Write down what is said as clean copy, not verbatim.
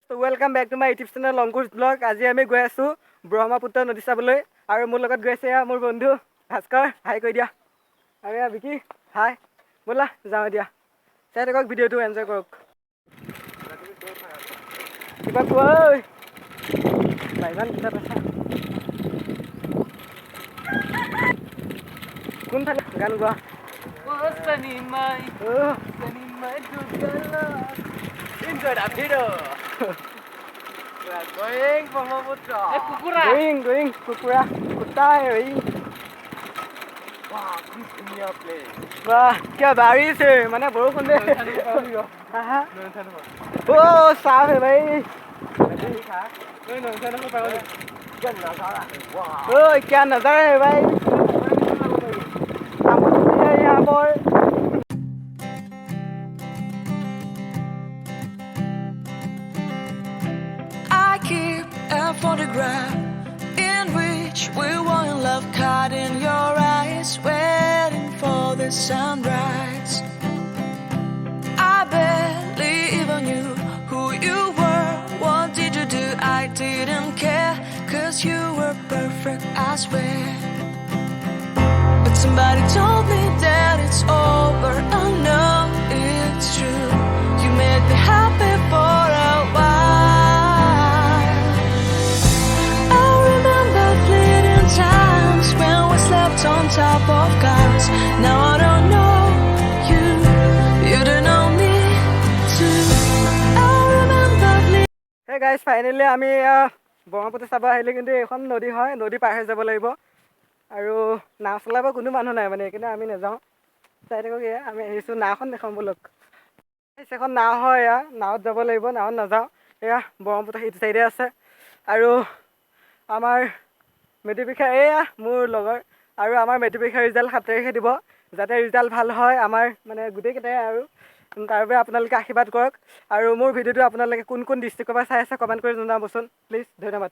So welcome back to my YouTube channel Longcourse Vlog. আজি আমি গৈ আছো ব্ৰহ্মপুত্ৰ নদী চাবলৈ আৰু মোৰ লগত গৈ আছে মোৰ বন্ধু ভাস্কৰ হাই কৈ দিয়া আৰু বিকি হাই বলা যাওঁ দিয়া চাই থাকক ভিডিঅ'টো এনজয় কৰক কিবা কৈ বাইমান কিটা পাছা কোনফালে গান গোৱা Sani mai dugala. Enjoy the video. We are going Brahmaputra. Kukura. Going kukura. Kutai going. Wow, this is new place. Wah, क्या बारिश है, मने बरखुन दे. हाँ. Oh, साफ है भाई. Oh, क्या नज़ारा है भाई. यहाँ पर. I keep a photograph in which we were in love, caught in your eyes, waiting for the sunrise. I barely even knew who you were. What did you do? I didn't care, 'cause you were perfect, I swear. But somebody told me that it's over. I know it's true. You made me happy for a while. I remember fleeting times when we slept on top of cars. Now I don't know you, you don't know me too. I remember fleeting. Hey guys, finally আমি ব্ৰহ্মপুত্ৰ চাব আহিলে কিন্তু এখন নদী হয় নদী পাৰ হৈ যাব লাগিব আৰু নাও চলাব কোনো মানুহ নাই মানে কিন্তু আমি নাযাওঁ চাই থাকক আমি আহিছোঁ নাওখন দেখাম বলক এখন নাও হয় নাৱত যাব লাগিব নাৱত নাযাওঁ এয়া ব্ৰহ্মপুত্ৰ সিটো চাইডে আছে আৰু আমাৰ মেট্ৰিক পৰীক্ষা এয়া মোৰ লগৰ আৰু আমাৰ মেট্ৰিক পৰীক্ষাৰ ৰিজাল্ট 7 তাৰিখে দিব যাতে ৰিজাল্ট ভাল হয় আমাৰ মানে গোটেইকেইটাই আৰু তাৰ বাবে আপোনালোকে আশীৰ্বাদ কৰক আৰু মোৰ ভিডিঅ'টো আপোনালোকে কোন কোন ডিষ্ট্ৰিক্টৰ পৰা চাই আছে কমেণ্ট কৰি জনাবচোন প্লিজ ধন্যবাদ